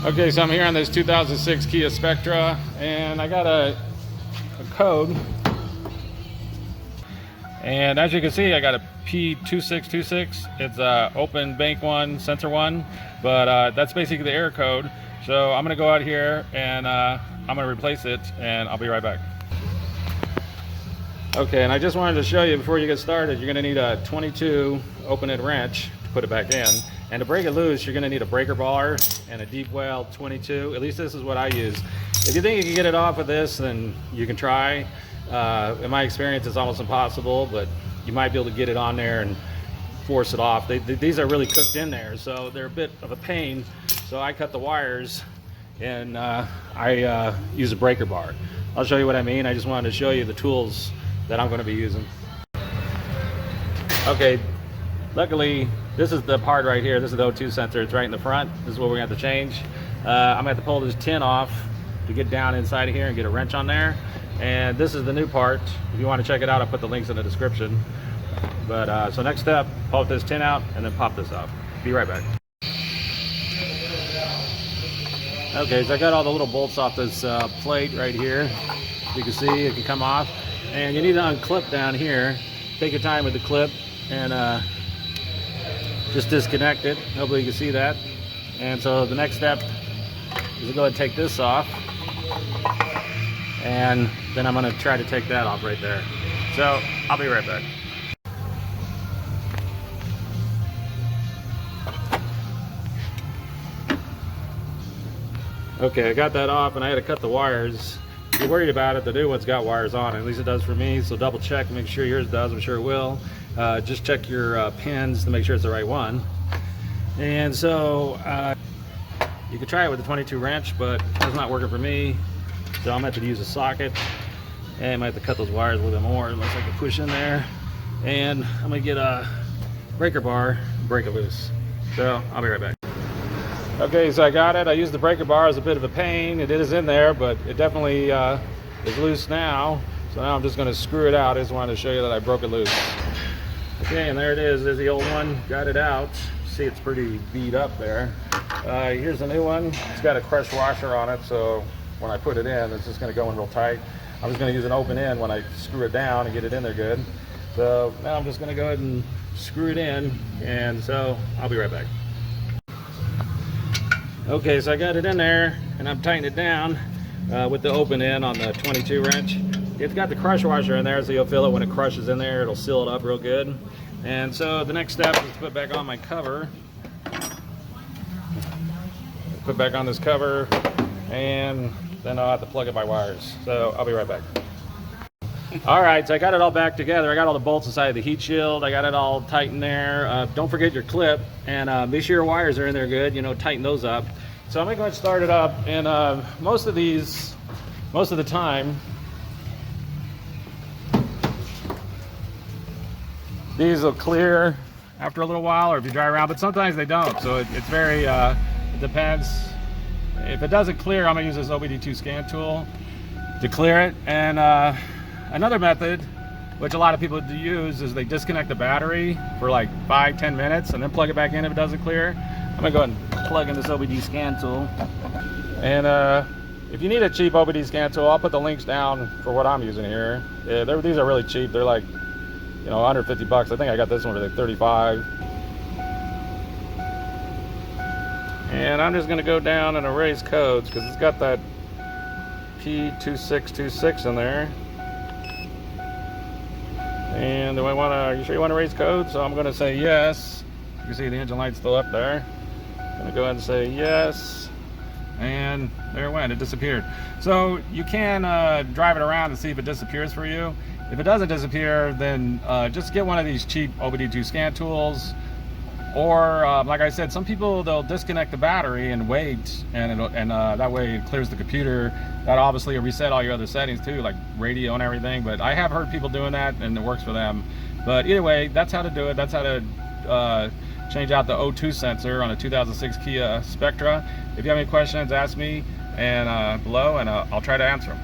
Okay, so I'm here on this 2006 Kia Spectra, and I got a code. And as you can see, I got a P2626. It's open bank one, sensor one, but that's basically the error code. So I'm gonna go out here and I'm gonna replace it, and I'll be right back. Okay, and I just wanted to show you before you get started, you're gonna need a 22 open-end wrench to put it back in. And to break it loose, you're gonna need a breaker bar and a deep well 22. At least this is what I use. If you think you can get it off with this, then you can try. In my experience, it's almost impossible, but you might be able to get it on there and force it off. These are really cooked in there, so they're a bit of a pain. So I cut the wires and I use a breaker bar. I'll show you what I mean. I just wanted to show you the tools that I'm going to be using. Okay, luckily this is the part right here. This is the O2 sensor. It's right in the front. This is what we're going to have to change. I'm going to have to pull this tin off to get down inside of here and get a wrench on there. And this is the new part. If you want to check it out, I'll put the links in the description. But so next step, pull this tin out and then pop this off. Be right back. Okay, so I got all the little bolts off this plate right here. You can see it can come off. And you need to unclip down here. Take your time with the clip and just disconnect it. Hopefully you can see that. And so the next step is to go ahead and take this off. And then I'm going to try to take that off right there. So I'll be right back. Okay, I got that off and I had to cut the wires. If you're worried about it, the new one's got wires on it. At least it does for me. So double check, make sure yours does. I'm sure it will. Just check your pins to make sure it's the right one. And so you can try it with the 22 wrench, but it's not working for me. So I'm gonna have to use a socket, and I might have to cut those wires a little bit more unless I can push in there. And I'm gonna get a breaker bar and break it loose. So I'll be right back. Okay, so I got it. I used the breaker bar as a bit of a pain. It is in there, but it definitely is loose now. So now I'm just gonna screw it out. I just wanted to show you that I broke it loose. Okay, and there it is. There's the old one. Got it out. See, it's pretty beat up there. Here's the new one. It's got a crush washer on it, so when I put it in, it's just going to go in real tight. I'm just going to use an open end when I screw it down and get it in there good. So now I'm just going to go ahead and screw it in, and so I'll be right back. Okay, so I got it in there and I'm tightening it down with the open end on the 22 wrench. It's got the crush washer in there, so you'll feel it when it crushes in there. It'll seal it up real good. And so the next step is to put back on my cover. Put back on this cover, and then I'll have to plug in my wires. So I'll be right back. All right, so I got it all back together. I got all the bolts inside of the heat shield. I got it all tightened there. Don't forget your clip, and make sure your wires are in there good. You know, tighten those up. So I'm gonna go ahead and start it up. And most of the time, these will clear after a little while, or if you drive around. But sometimes they don't. So it's very it depends. If it doesn't clear, I'm gonna use this OBDII scan tool to clear it. And another method, which a lot of people use, is they disconnect the battery for like 5-10 minutes and then plug it back in if it doesn't clear. I'm gonna go ahead and plug in this OBDII scan tool. And if you need a cheap OBDII scan tool, I'll put the links down for what I'm using here. These are really cheap. They're like, you know, under 50 bucks. I think I got this one for like 35. And I'm just gonna go down and erase codes because it's got that P2626 in there. And do I wanna, are you sure you wanna erase codes? So I'm gonna say yes. You can see the engine light's still up there. I'm gonna go ahead and say yes. And there it went, it disappeared. So you can drive it around and see if it disappears for you. If it doesn't disappear, then just get one of these cheap OBDII scan tools. Or like I said, some people, they'll disconnect the battery and wait, and that way it clears the computer. That obviously will reset all your other settings too, like radio and everything. But I have heard people doing that, and it works for them. But either way, that's how to do it. That's how to change out the O2 sensor on a 2006 Kia Spectra. If you have any questions, ask me and below, and I'll try to answer them.